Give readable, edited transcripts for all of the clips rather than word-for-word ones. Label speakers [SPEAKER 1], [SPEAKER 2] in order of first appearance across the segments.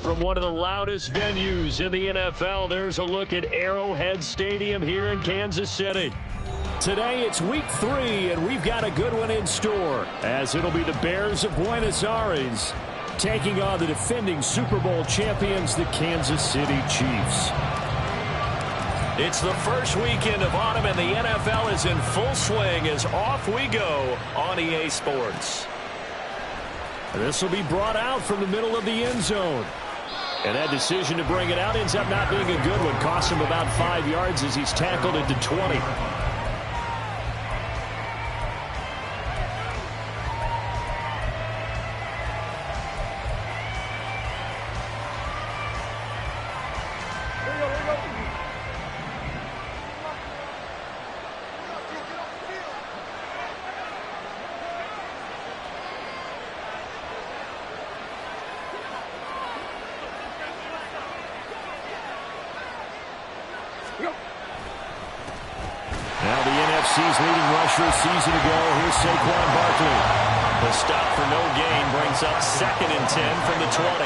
[SPEAKER 1] From one of the loudest venues in the NFL, there's a look at Arrowhead Stadium here in Kansas City. Today it's week 3, and we've got a good one in store, as it'll be the Bears of Buenos Aires taking on the defending Super Bowl champions, the Kansas City Chiefs. It's the first weekend of autumn, and the NFL is in full swing as off we go on EA Sports. This will be brought out from the middle of the end zone. And that decision to bring it out ends up not being a good one. Costs him about 5 yards as he's tackled into 20. Now the NFC's leading rusher a season ago. Here's Saquon Barkley. The stop for no gain brings up 2nd and 10 from the 20.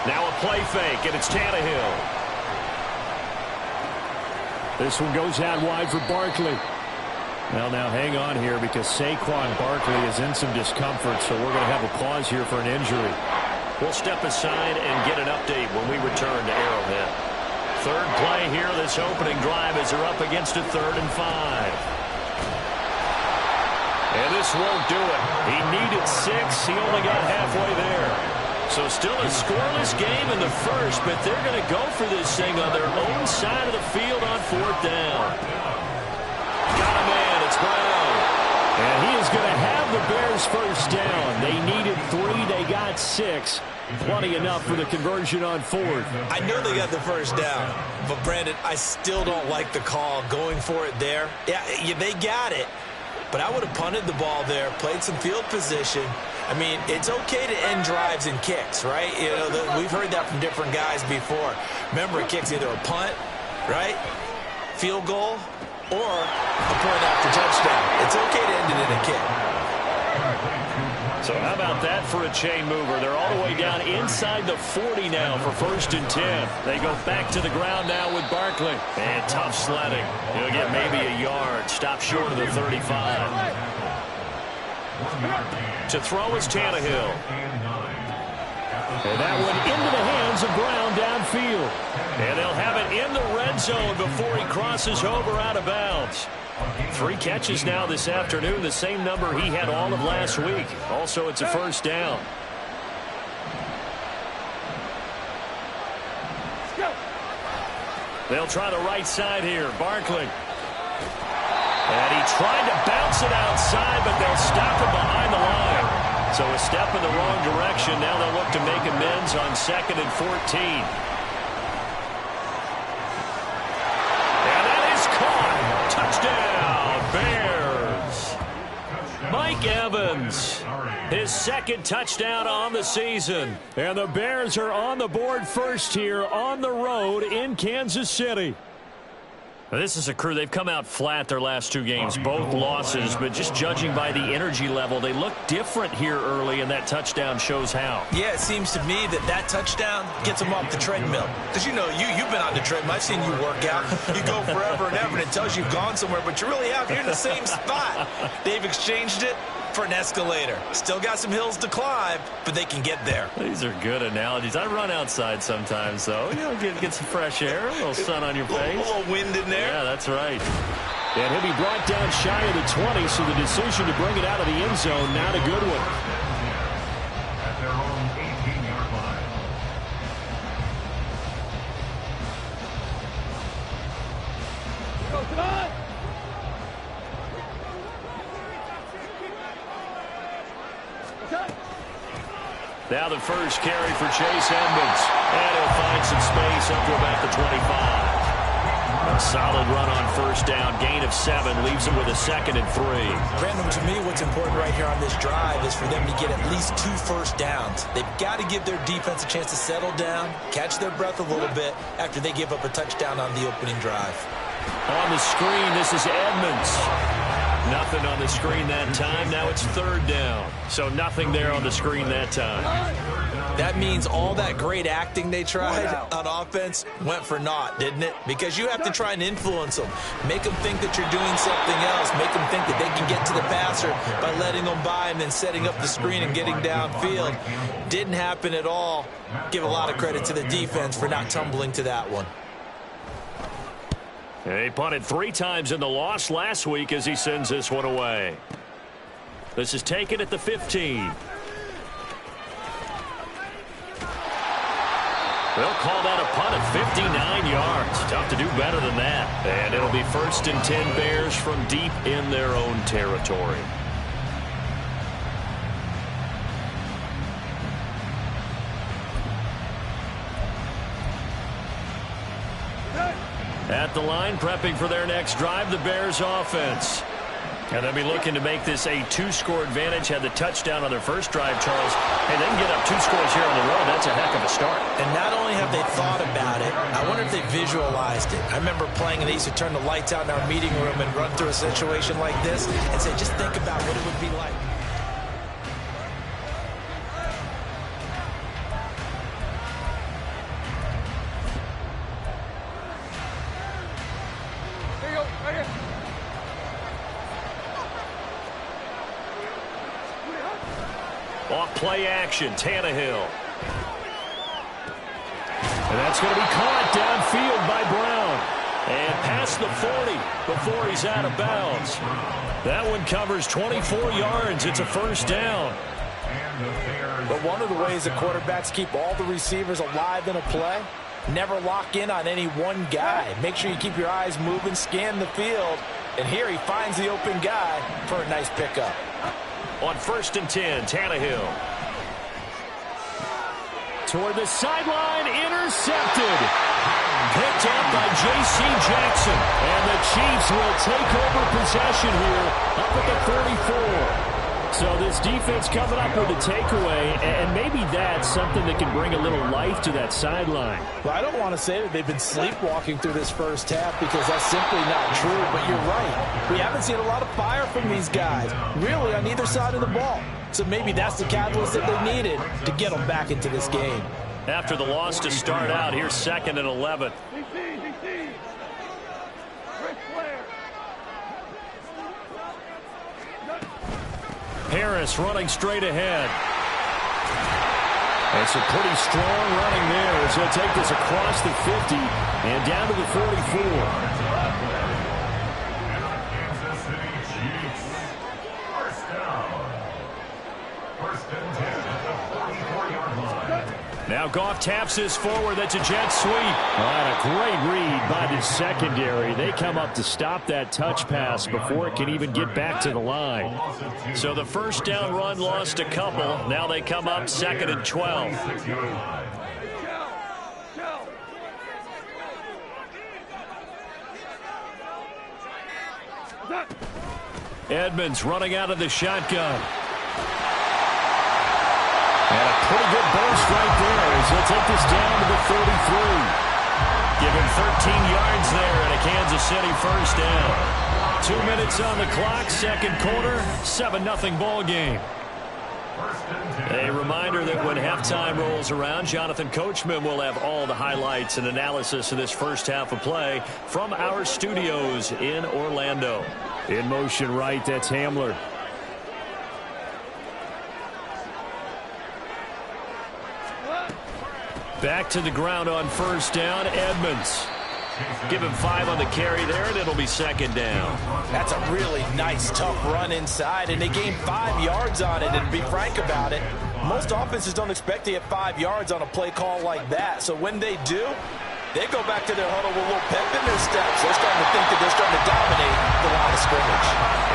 [SPEAKER 1] Now a play fake, and it's Tannehill. This one goes out wide for Barkley. Well, now hang on here because Saquon Barkley is in some discomfort, so we're going to have a pause here for an injury. We'll step aside and get an update when we return to Arrowhead. Third play here, this opening drive as they're up against a 3rd and 5. And this won't do it. He needed 6. He only got halfway there. So still a scoreless game in the first, but they're going to go for this thing on their own side of the field on 4th down. Got a man. It's Brown. And he is going to have the Bears first down. They needed 3. They got 6. Plenty enough for the conversion on 4th.
[SPEAKER 2] I know they got the first down, but Brandon, I still don't like the call going for it there. Yeah, they got it, but I would have punted the ball there, played some field position. I mean, it's okay to end drives and kicks, right? You know, we've heard that from different guys before. Remember, a kick's either a punt, right, field goal, or a point after touchdown. It's okay to end it in a kick.
[SPEAKER 1] So how about that for a chain mover? They're all the way down inside the 40 now for 1st and 10. They go back to the ground now with Barkley. And tough sledding. He'll get maybe a yard. Stop short of the 35. To throw is Tannehill. And that one into the hands of Brown downfield. And they'll have it in the red zone before he crosses over out of bounds. 3 catches now this afternoon, the same number he had all of last week. Also, it's a first down. They'll try the right side here. Barkley. And he tried to bounce it outside, but they'll stop him behind the line. So a step in the wrong direction. Now they'll look to make amends on 2nd and 14. Touchdown, Bears. Mike Evans, his 2nd touchdown on the season. And the Bears are on the board first here on the road in Kansas City. This is a crew. They've come out flat their last 2 games, both losses, but just judging by the energy level, they look different here early, and that touchdown shows how.
[SPEAKER 2] Yeah, it seems to me that touchdown gets them off the treadmill. Because, you know, you've been on the treadmill. I've seen you work out. You go forever and ever, and it tells you you've gone somewhere, but you really have. You're in the same spot. They've exchanged it for an escalator. Still got some hills to climb, but they can get there.
[SPEAKER 1] These are good analogies. I run outside sometimes, though. You know, get some fresh air, a little sun on your face.
[SPEAKER 2] A little wind in there.
[SPEAKER 1] Yeah, that's right. And he'll be brought down shy of the 20, so the decision to bring it out of the end zone, not a good one.
[SPEAKER 3] At their own 18-yard line.
[SPEAKER 4] Come on!
[SPEAKER 1] Now the first carry for Chase Edmonds. And he'll find some space up to about the 25. A solid run on first down. Gain of 7 leaves him with a 2nd and 3.
[SPEAKER 2] Brandon, to me, what's important right here on this drive is for them to get at least 2 first downs. They've got to give their defense a chance to settle down, catch their breath a little bit after they give up a touchdown on the opening drive.
[SPEAKER 1] On the screen, this is Edmonds. Nothing on the screen that time. Now it's 3rd down. So nothing there on the screen that time.
[SPEAKER 2] That means all that great acting they tried on offense went for naught, didn't it? Because you have to try and influence them. Make them think that you're doing something else. Make them think that they can get to the passer by letting them by and then setting up the screen and getting downfield. Didn't happen at all. Give a lot of credit to the defense for not tumbling to that one.
[SPEAKER 1] He punted 3 times in the loss last week as he sends this one away. This is taken at the 15. They'll call that a punt at 59 yards. Tough to do better than that. And it'll be 1st and 10 Bears from deep in their own territory. At the line, prepping for their next drive, the Bears offense. And they'll be looking to make this a 2-score advantage. Had the touchdown on their first drive, Charles. Hey, they can get up 2 scores here on the road. That's a heck of a start.
[SPEAKER 2] And not only have they thought about it, I wonder if they visualized it. I remember playing and they used to turn the lights out in our meeting room and run through a situation like this and say, just think about what it would be like.
[SPEAKER 1] Off play action, Tannehill. And that's going to be caught downfield by Brown. And past the 40 before he's out of bounds. That one covers 24 yards. It's a 1st down.
[SPEAKER 2] But one of the ways that quarterbacks keep all the receivers alive in a play, never lock in on any one guy. Make sure you keep your eyes moving, scan the field. And here he finds the open guy for a nice pickup.
[SPEAKER 1] On 1st and 10, Tannehill. Toward the sideline, intercepted. Picked up by J.C. Jackson. And the Chiefs will take over possession here up at the 34. So this defense coming up with a takeaway, and maybe that's something that can bring a little life to that sideline.
[SPEAKER 4] Well, I don't want to say that they've been sleepwalking through this first half because that's simply not true, but you're right. We haven't seen a lot of fire from these guys, really on either side of the ball. So maybe that's the catalyst that they needed to get them back into this game.
[SPEAKER 1] After the loss to start out, here's 2nd and 11. Harris running straight ahead. And some pretty strong running there as he'll take this across the 50 and down to the 44. Now Goff taps this forward. That's a jet sweep. And a great read by the secondary. They come up to stop that touch pass before it can even get back to the line. So the 1st down run lost a couple. Now they come up 2nd and 12. Edmonds running out of the shotgun. And a pretty good burst right there as he'll take this down to the 33. Give him 13 yards there and a Kansas City 1st down. 2 minutes on the clock, 2nd quarter, 7-0 ball game. A reminder that when halftime rolls around, Jonathan Coachman will have all the highlights and analysis of this first half of play from our studios in Orlando. In motion right, that's Hamler. Back to the ground on 1st down, Edmonds. Give him 5 on the carry there, and it'll be 2nd down.
[SPEAKER 2] That's a really nice, tough run inside, and they gained 5 yards on it. And to be frank about it, most offenses don't expect to get 5 yards on a play call like that. So when they do, they go back to their huddle with a little pep in their steps. They're starting to think that they're starting to dominate the line of scrimmage.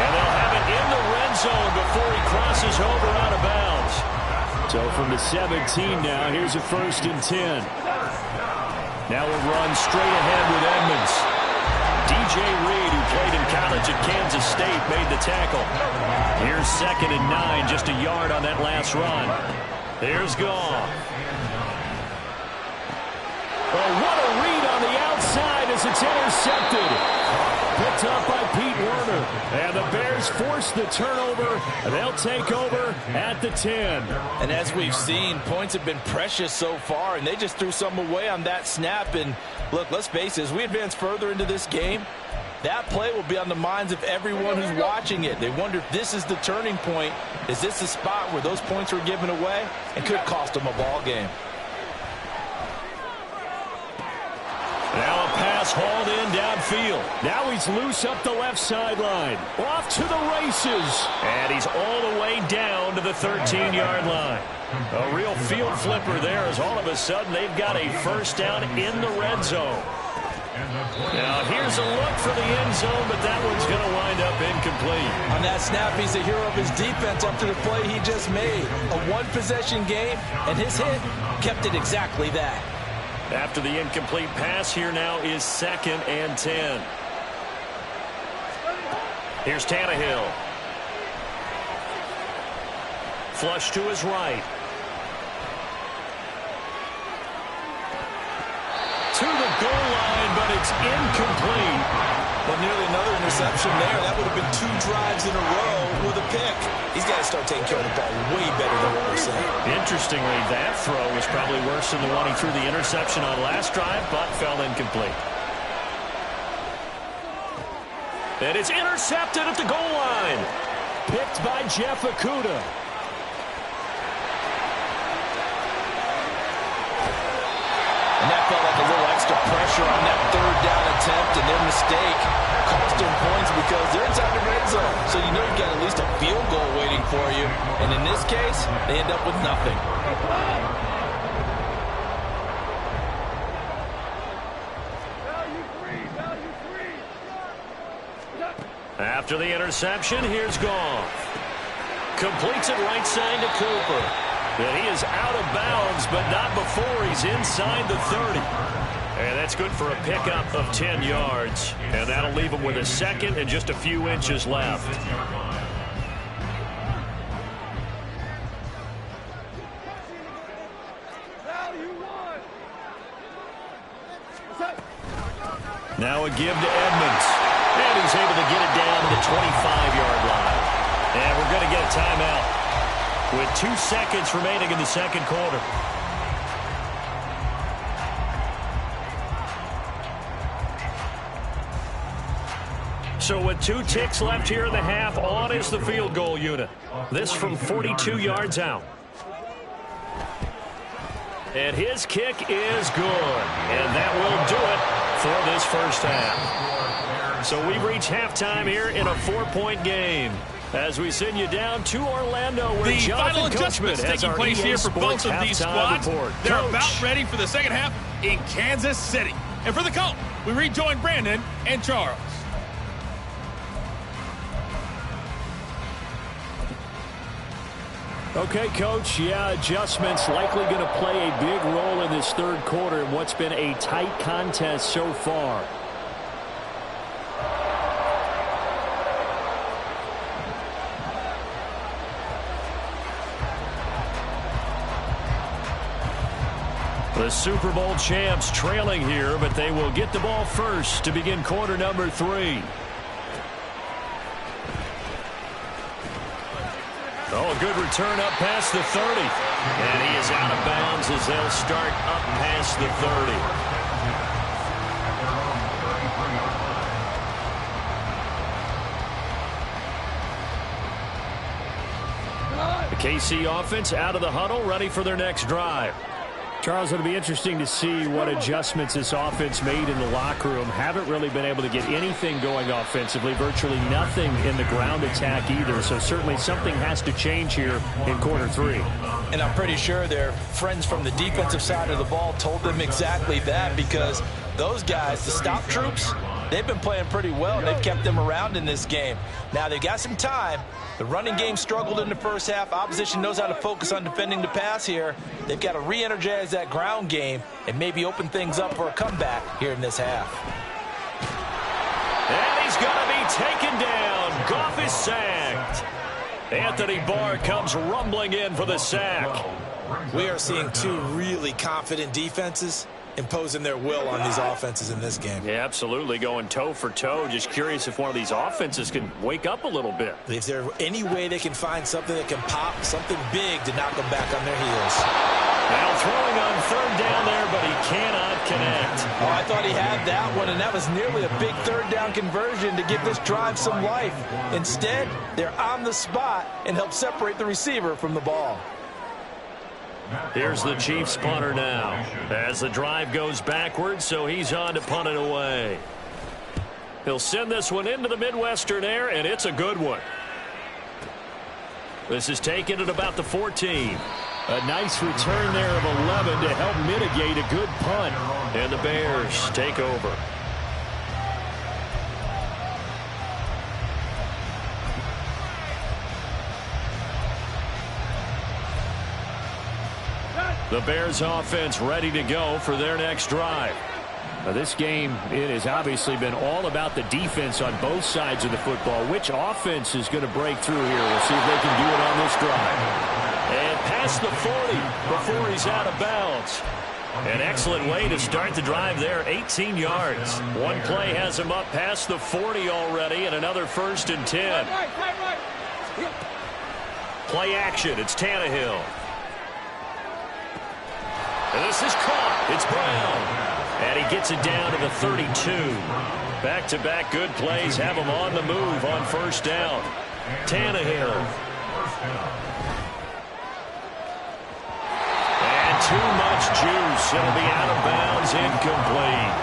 [SPEAKER 1] And they'll have it in the red zone before he crosses over out of bounds. So from the 17 now, here's a 1st and 10. Now we'll run straight ahead with Edmonds. DJ Reed, who played in college at Kansas State, made the tackle. Here's 2nd and 9, just a yard on that last run. Here's Goff. Oh, what a read on the outside as it's intercepted. Picked up by Pete Werner. And the Bears force the turnover. They'll take over at the 10.
[SPEAKER 4] And as we've seen, points have been precious so far, and they just threw some away on that snap. And look, let's face it, as we advance further into this game, that play will be on the minds of everyone who's watching it. They wonder if this is the turning point. Is this the spot where those points were given away and could cost them a ball game?
[SPEAKER 1] Now a pass hauled in downfield. Now he's loose up the left sideline. Off to the races. And he's all the way down to the 13-yard line. A real field flipper there as all of a sudden they've got a first down in the red zone. Now here's a look for the end zone, but that one's going to wind up incomplete.
[SPEAKER 4] On that snap, he's a hero of his defense after the play he just made. A one-possession game, and his hit kept it exactly that.
[SPEAKER 1] After the incomplete pass, here now is 2nd and 10. Here's Tannehill. Flush to his right. To the goal line, but it's incomplete.
[SPEAKER 2] Well, nearly another interception there. That would have been 2 drives in a row with a pick. He's got to start taking care of the ball way better than what we're saying.
[SPEAKER 1] Interestingly, that throw was probably worse than the one he threw the interception on last drive, but fell incomplete. And it's intercepted at the goal line. Picked by Jeff Okudah.
[SPEAKER 4] And that felt like a little extra pressure on that 3rd down attempt, and their mistake cost them points because they're inside the red zone. So you know you've got at least a field goal waiting for you. And in this case, they end up with nothing.
[SPEAKER 1] After the interception, here's Goff. Completes it right side to Cooper. And he is out of bounds, but not before he's inside the 30. And that's good for a pickup of 10 yards. And that'll leave him with a 2nd and just a few inches left. Now a give to Edmonds. And he's able to get it down to the 25-yard line. And we're going to get a timeout with 2 seconds remaining in the 2nd quarter. So with 2 ticks left here in the half, on is the field goal unit. This from 42 yards out. And his kick is good. And that will do it for this first half. So we've reached halftime here in a 4-point game. As we send you down to Orlando, where
[SPEAKER 5] the final
[SPEAKER 1] Jonathan
[SPEAKER 5] adjustments
[SPEAKER 1] Coachman has
[SPEAKER 5] taking
[SPEAKER 1] our
[SPEAKER 5] place
[SPEAKER 1] EA
[SPEAKER 5] here for both
[SPEAKER 1] Sports
[SPEAKER 5] of these
[SPEAKER 1] halftime
[SPEAKER 5] squads.
[SPEAKER 1] report.
[SPEAKER 5] They're
[SPEAKER 1] Coach.
[SPEAKER 5] about ready for the second half in Kansas City. And for the call, we rejoin Brandon and Charles.
[SPEAKER 1] Okay, Coach. Yeah, adjustments likely going to play a big role in this 3rd quarter in what's been a tight contest so far. The Super Bowl champs trailing here, but they will get the ball first to begin quarter number 3. Oh, a good return up past the 30. And he is out of bounds as they'll start up past the 30. The KC offense out of the huddle, ready for their next drive. Charles, it'll be interesting to see what adjustments this offense made in the locker room. Haven't really been able to get anything going offensively, virtually nothing in the ground attack either. So certainly something has to change here in quarter 3.
[SPEAKER 4] And I'm pretty sure their friends from the defensive side of the ball told them exactly that, because those guys, the stop troops, they've been playing pretty well, and they've kept them around in this game. Now, they've got some time. The running game struggled in the first half. Opposition knows how to focus on defending the pass here. They've got to re-energize that ground game and maybe open things up for a comeback here in this half.
[SPEAKER 1] And he's going to be taken down. Goff is sacked. Anthony Barr comes rumbling in for the sack.
[SPEAKER 2] We are seeing 2 really confident defenses. imposing their will on these offenses in this game.
[SPEAKER 1] Yeah, absolutely, going toe for toe. Just curious if one of these offenses can wake up a little bit.
[SPEAKER 2] If there's any way they can find something that can pop, something big to knock them back on their heels.
[SPEAKER 1] Now throwing on third down there, but he cannot connect.
[SPEAKER 4] Oh, I thought he had that one, and that was nearly a big third down conversion to give this drive some life. Instead, they're on the spot and help separate the receiver from the ball.
[SPEAKER 1] Here's the Chiefs punter now as the drive goes backwards, so he's on to punt it away. He'll send this one into the Midwestern air, and it's a good one. This is taken at about the 14. A nice return there of 11 to help mitigate a good punt. And the Bears take over. The Bears offense ready to go for their next drive. Now, this game, it has obviously been all about the defense on both sides of the football. Which offense is going to break through here? We'll see if they can do it on this drive. And past the 40 before he's out of bounds. An excellent way to start the drive there, 18 yards. One play has him up past the 40 already, and another 1st and 10. Play action, it's Tannehill. And this is caught. It's Brown. And he gets it down to the 32. Back-to-back good plays have him on the move on 1st down. Tannehill. And too much juice. It'll be out of bounds, incomplete.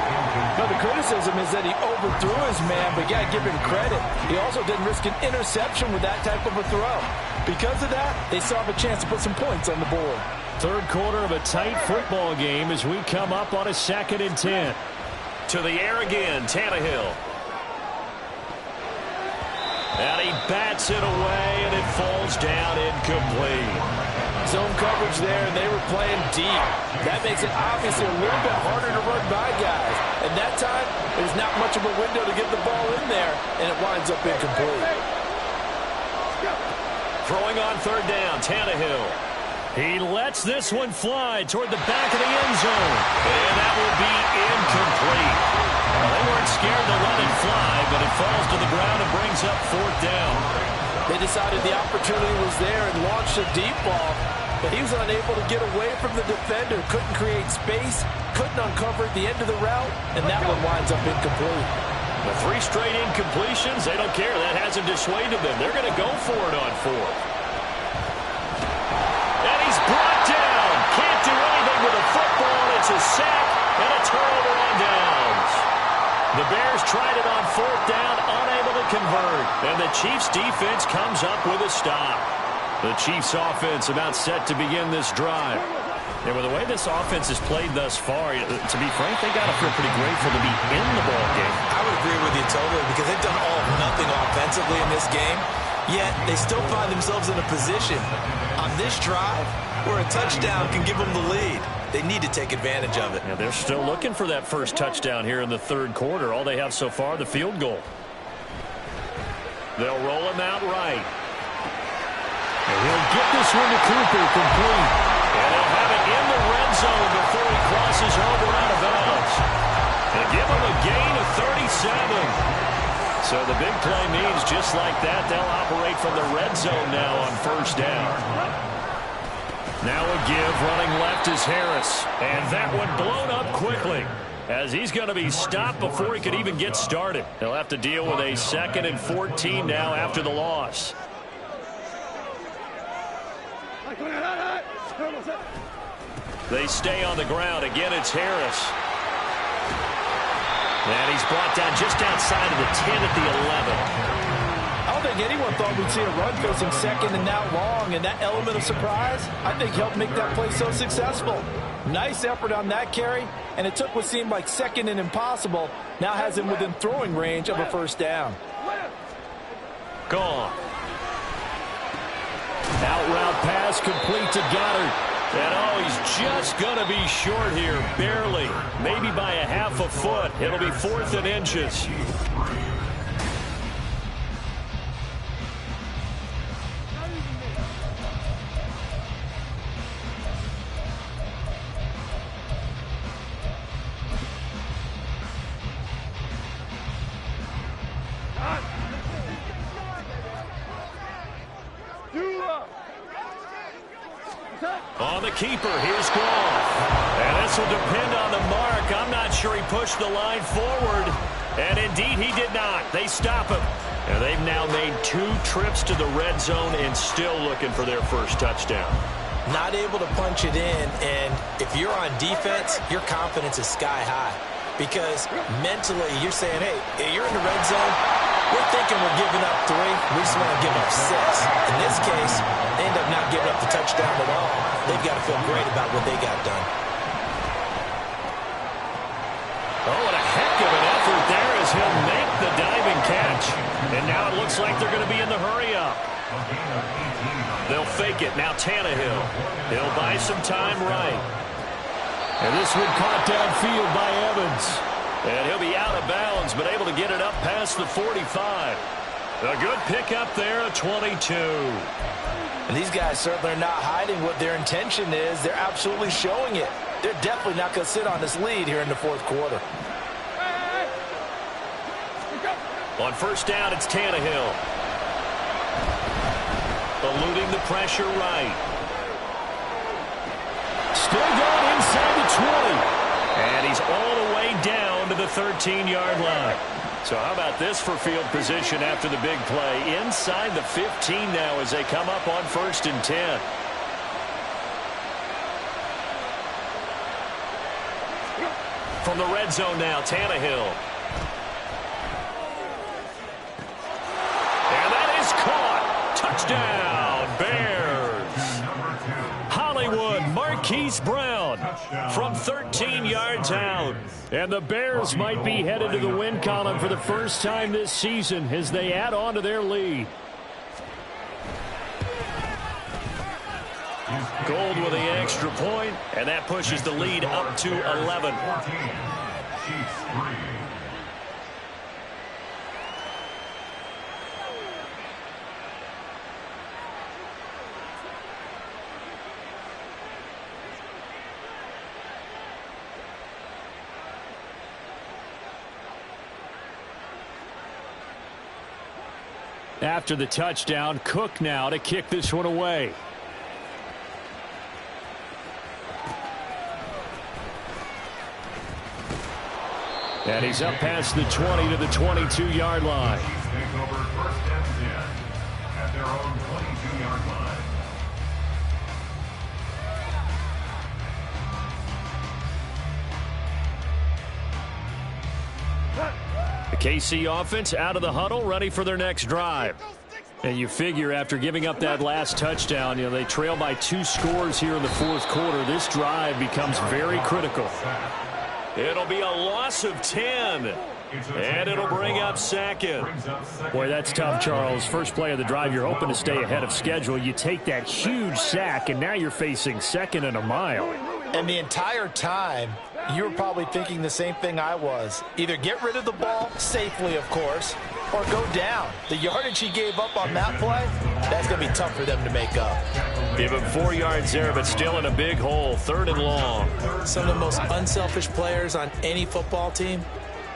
[SPEAKER 4] Now, the criticism is that he overthrew his man, but you got to give him credit. He also didn't risk an interception with that type of a throw. Because of that, they still have a chance to put some points on the board.
[SPEAKER 1] Third quarter of a tight football game as we come up on a 2nd and 10. To the air again, Tannehill. And he bats it away, and it falls down incomplete.
[SPEAKER 4] Zone coverage there, and they were playing deep. That makes it obviously a little bit harder to run by guys. And that time, there's not much of a window to get the ball in there, and it winds up incomplete.
[SPEAKER 1] Throwing on 3rd down, Tannehill. He lets this one fly toward the back of the end zone. And that will be incomplete. Well, they weren't scared to let it fly, but it falls to the ground and brings up 4th down.
[SPEAKER 4] They decided the opportunity was there and launched a deep ball, but he was unable to get away from the defender, couldn't create space, couldn't uncover the end of the route, and that one winds up incomplete.
[SPEAKER 1] The 3 straight incompletions, they don't care. That hasn't dissuaded them. They're going to go for it on 4th. And he's brought down. Can't do anything with a football. It's a sack and a turnover on downs. The Bears tried it on 4th down, unable to convert. And the Chiefs' defense comes up with a stop. The Chiefs' offense about set to begin this drive. And with the way this offense has played thus far, to be frank, they got to feel pretty grateful to be in the ball game.
[SPEAKER 2] I would agree with you totally because they've done all or nothing offensively in this game, yet they still find themselves in a position on this drive where a touchdown can give them the lead. They need to take advantage of it.
[SPEAKER 1] Yeah, they're still looking for that first touchdown here in the 3rd quarter. All they have so far, the field goal. They'll roll him out right. And he'll get this one to Cooper, complete. And they'll have it in the red zone before he crosses over out of bounds. And give him a gain of 37. So the big play means just like that, they'll operate from the red zone now on 1st down. Now a give, running left is Harris. And that one blown up quickly as he's going to be stopped before he could even get started. They'll have to deal with a 2nd and 14 now after the loss. They stay on the ground. Again, it's Harris. And he's brought down just outside of the 10 at the 11.
[SPEAKER 4] I don't think anyone thought we'd see a run facing 2nd and now long, and that element of surprise, I think, helped make that play so successful. Nice effort on that carry, and it took what seemed like 2nd and impossible, now has him within throwing range of a 1st down.
[SPEAKER 1] Gone. Out route pass complete to Goddard. And oh, he's just going to be short here, barely. Maybe by a half a foot. It'll be 4th and inches. On the keeper, here's Goff. And this will depend on the mark. I'm not sure he pushed the line forward. And indeed, he did not. They stop him. And they've now made 2 trips to the red zone and still looking for their first touchdown.
[SPEAKER 2] Not able to punch it in, and if you're on defense, your confidence is sky high. Because mentally, you're saying, hey, you're in the red zone. We're thinking we're giving up 3. We just want to give up 6. In this case, they end up not giving up the touchdown at all. They've got to feel great about what they got done.
[SPEAKER 1] Oh, what a heck of an effort there as he'll make the diving catch. And now it looks like they're going to be in the hurry-up. They'll fake it. Now Tannehill. He'll buy some time right. And this one caught downfield by Evans. And he'll be out of bounds, but able to get it up past the 45. A good pickup there, a 22.
[SPEAKER 4] And these guys certainly are not hiding what their intention is. They're absolutely showing it. They're definitely not going to sit on this lead here in the 4th quarter.
[SPEAKER 1] On first down, it's Tannehill. Eluding the pressure right. Still going inside the 20. And he's all the way down to the 13-yard line. So how about this for field position after the big play? Inside the 15 now as they come up on 1st and 10. From the red zone now, Tannehill. And that is caught. Touchdown, Bears. Hollywood, Marquise Brown from 13 yards out. And the Bears might be headed to the win column for the first time this season as they add on to their lead. Gold with the extra point, and that pushes the lead up to 11. After the touchdown, Cook now to kick this one away. And he's up past the 20 to the 22-yard line.
[SPEAKER 3] Take over 1st and 10 at their own 22-yard line.
[SPEAKER 1] The KC offense out of the huddle, ready for their next drive. And you figure after giving up that last touchdown, they trail by 2 scores here in the 4th quarter. This drive becomes very critical. It'll be a loss of 10. And it'll bring up 2nd. Boy, that's tough, Charles. First play of the drive, you're hoping to stay ahead of schedule. You take that huge sack, and now you're facing 2nd and a mile.
[SPEAKER 4] And the entire time, you were probably thinking the same thing I was. Either get rid of the ball, safely, of course, or go down. The yardage he gave up on that play, that's going to be tough for them to make up.
[SPEAKER 1] Give him 4 yards there, but still in a big hole. 3rd and long.
[SPEAKER 2] Some of the most unselfish players on any football team,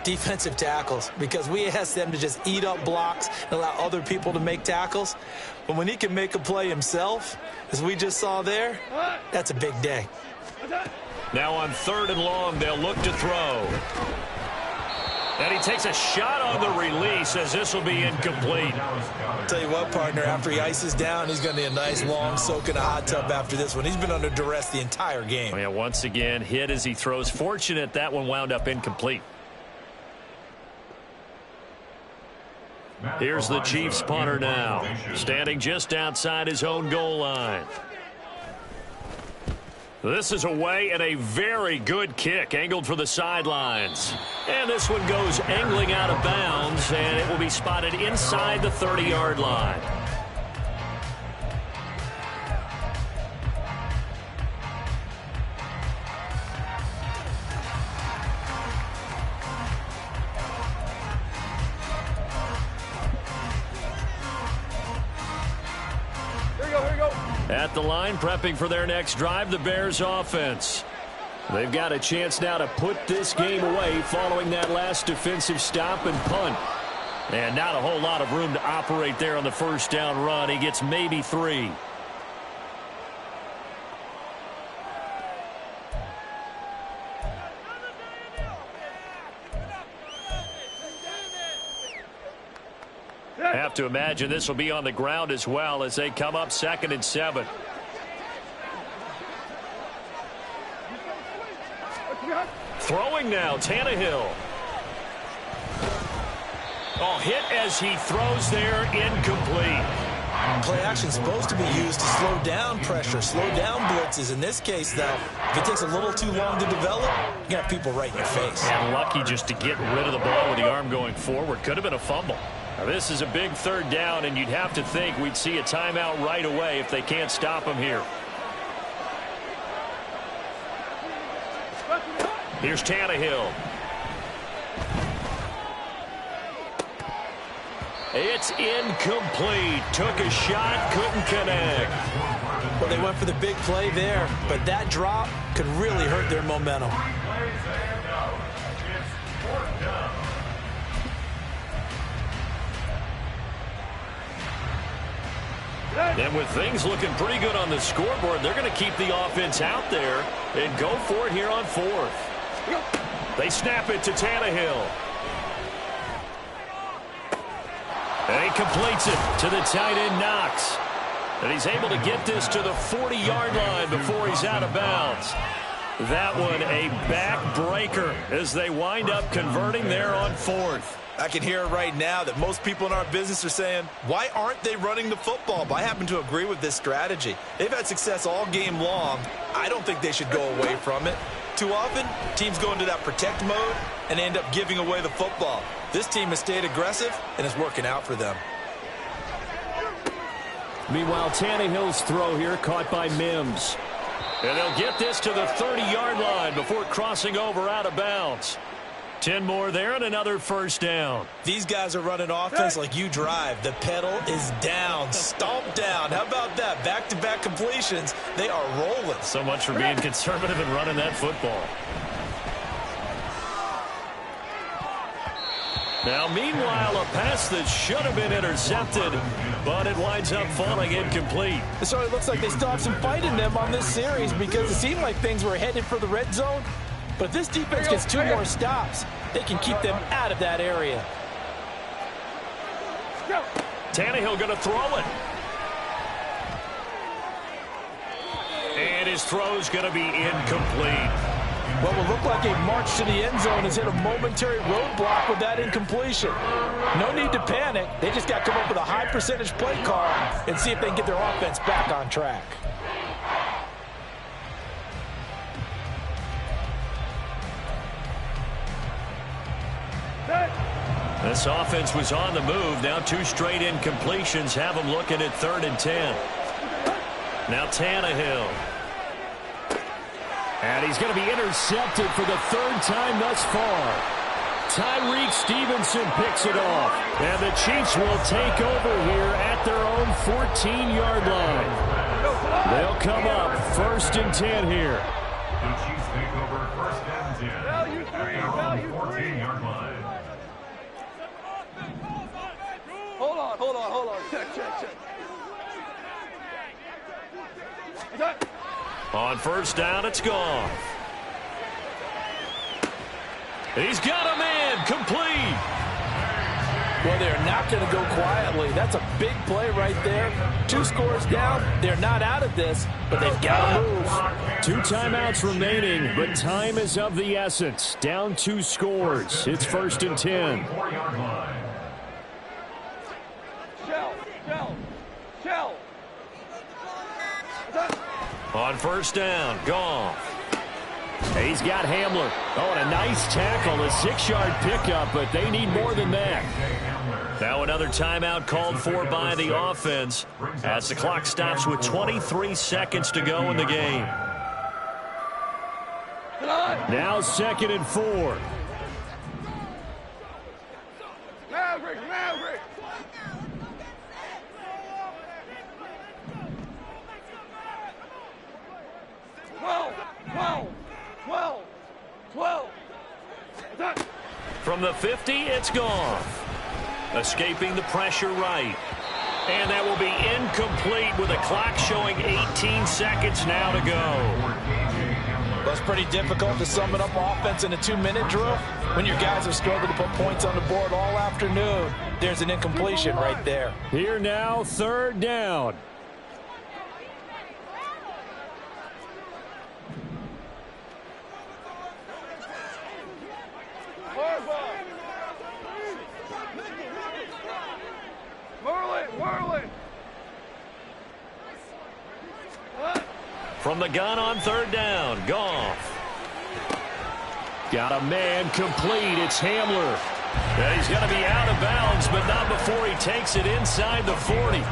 [SPEAKER 2] defensive tackles, because we ask them to just eat up blocks and allow other people to make tackles. But when he can make a play himself, as we just saw there, that's a big day.
[SPEAKER 1] Now on 3rd and long, they'll look to throw. And he takes a shot on the release as this will be incomplete.
[SPEAKER 2] I'll tell you what, partner, after he ices down, he's going to need a nice long soak in a hot tub after this one. He's been under duress the entire game.
[SPEAKER 1] Oh, yeah, once again, hit as he throws. Fortunate that one wound up incomplete. Here's the Chiefs punter now, standing just outside his own goal line. This is away and a very good kick, angled for the sidelines. And this one goes angling out of bounds, and it will be spotted inside the 30-yard line. At the line, prepping for their next drive, the Bears offense. They've got a chance now to put this game away following that last defensive stop and punt. And not a whole lot of room to operate there on the first down run. He gets maybe 3. I have to imagine this will be on the ground as well as they come up 2nd and 7. Throwing now, Tannehill. Oh, hit as he throws there, incomplete.
[SPEAKER 2] Play action is supposed to be used to slow down pressure, slow down blitzes. In this case, though, if it takes a little too long to develop, you got people right in your face.
[SPEAKER 1] And lucky just to get rid of the ball with the arm going forward. Could have been a fumble. Now, this is a big 3rd down, and you'd have to think we'd see a timeout right away if they can't stop him here. Here's Tannehill. It's incomplete. Took a shot, couldn't connect.
[SPEAKER 2] Well, they went for the big play there, but that drop could really hurt their momentum.
[SPEAKER 1] And with things looking pretty good on the scoreboard, they're going to keep the offense out there and go for it here on 4th. They snap it to Tannehill. And he completes it to the tight end, Knox. And he's able to get this to the 40-yard line before he's out of bounds. That one a backbreaker as they wind up converting there on 4th.
[SPEAKER 2] I can hear it right now that most people in our business are saying, why aren't they running the football? But I happen to agree with this strategy. They've had success all game long. I don't think they should go away from it. Too often, teams go into that protect mode and end up giving away the football. This team has stayed aggressive, and it's working out for them.
[SPEAKER 1] Meanwhile, Tannehill's throw here caught by Mims. And they'll get this to the 30-yard line before crossing over out of bounds. 10 more there and another 1st down.
[SPEAKER 2] These guys are running offense like you drive. The pedal is down, stomp down. How about that? Back-to-back completions. They are rolling.
[SPEAKER 1] So much for being conservative and running that football. Now, meanwhile, a pass that should have been intercepted, but it winds up falling incomplete.
[SPEAKER 4] It certainly looks like they still have some fight in them on this series because it seemed like things were headed for the red zone. But if this defense gets 2 more stops, they can keep them out of that area.
[SPEAKER 1] Tannehill going to throw it. And his throw's going to be incomplete.
[SPEAKER 4] What will look like a march to the end zone has hit a momentary roadblock with that incompletion. No need to panic. They just got to come up with a high percentage play call and see if they can get their offense back on track.
[SPEAKER 1] This offense was on the move. Now 2 straight incompletions have them looking at 3rd and 10. Now Tannehill. And he's going to be intercepted for the 3rd time thus far. Tyreek Stevenson picks it off. And the Chiefs will take over here at their own 14-yard line. They'll come up 1st and 10 here.
[SPEAKER 3] The Chiefs take over 1st and 10 at their own 14-yard line.
[SPEAKER 6] Hold on. Check.
[SPEAKER 1] On 1st down, it's gone. He's got him in, complete.
[SPEAKER 4] Well, they're not going to go quietly. That's a big play right there. 2 scores down. They're not out of this, but they've got to move.
[SPEAKER 1] 2 timeouts remaining, but time is of the essence. Down 2 scores. It's 1st and 10.
[SPEAKER 6] Shell.
[SPEAKER 1] On 1st down, Goff. He's got Hamler. Oh, and a nice tackle, a 6-yard pickup, but they need more than that. Now another timeout called for by the offense as the clock stops with 23 seconds to go in the game. Now 2nd and 4.
[SPEAKER 6] Maverick. 12.
[SPEAKER 1] From the 50, it's gone. Escaping the pressure right. And that will be incomplete with a clock showing 18 seconds now to go.
[SPEAKER 4] Well, it's pretty difficult to sum it up offense in a 2-minute drill. When your guys have struggled to put points on the board all afternoon, there's an incompletion right there.
[SPEAKER 1] Here now, third down. From the gun on third down, Goff. Got a man complete. It's Hamler. And he's going to be out of bounds, but not before he takes it inside the 40.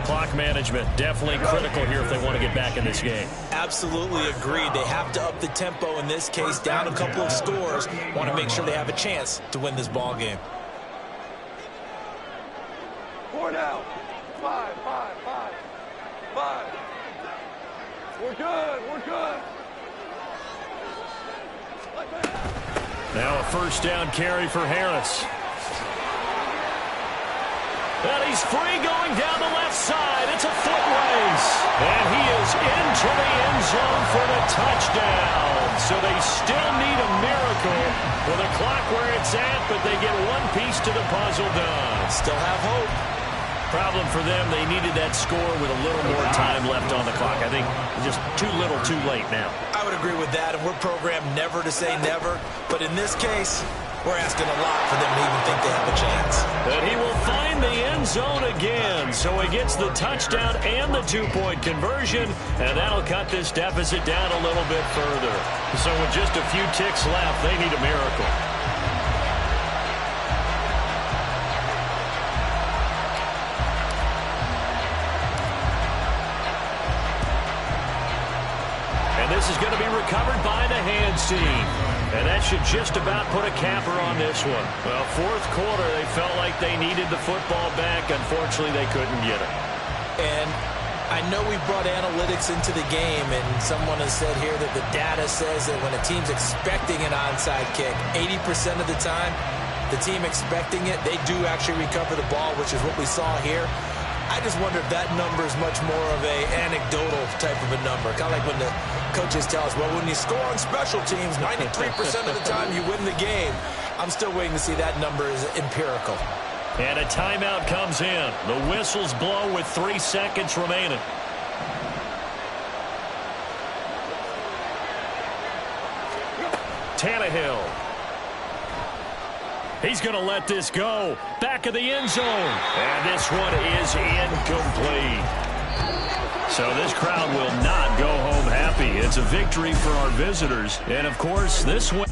[SPEAKER 1] Clock management definitely critical here if they want to get back in this game.
[SPEAKER 2] Absolutely agreed. They have to up the tempo in this case, down a couple of scores. Want to make sure they have a chance to win this ball game.
[SPEAKER 6] 4 down. 5. We're good.
[SPEAKER 1] Now a first down carry for Harris. And he's free going down the left side. It's a foot race. And he is into the end zone for the touchdown. So they still need a miracle with a clock where it's at, but they get one piece to the puzzle done.
[SPEAKER 2] Still have hope.
[SPEAKER 1] Problem for them, they needed that score with a little more time left on the clock. I think just too little, too late now.
[SPEAKER 2] I would agree with that, and we're programmed never to say never. But in this case, we're asking a lot for them to even think they have a chance.
[SPEAKER 1] But he will find the end zone again. So he gets the touchdown and the two-point conversion, and that'll cut this deficit down a little bit further. So with just a few ticks left, they need a miracle. This is going to be recovered by the hands team. And that should just about put a capper on this one. Well, fourth quarter, they felt like they needed the football back. Unfortunately, they couldn't get it.
[SPEAKER 2] And I know we brought analytics into the game, and someone has said here that the data says that when a team's expecting an onside kick, 80% of the time, the team expecting it, they do actually recover the ball, which is what we saw here. I just wonder if that number is much more of a anecdotal type of a number. Kind of like when the coaches tell us, well, when you score on special teams, 93% of the time you win the game. I'm still waiting to see that number is empirical.
[SPEAKER 1] And a timeout comes in. The whistles blow with 3 seconds remaining. Tannehill. He's going to let this go. Back of the end zone. And this one is incomplete. So this crowd will not go home happy. It's a victory for our visitors. And, of course, this one...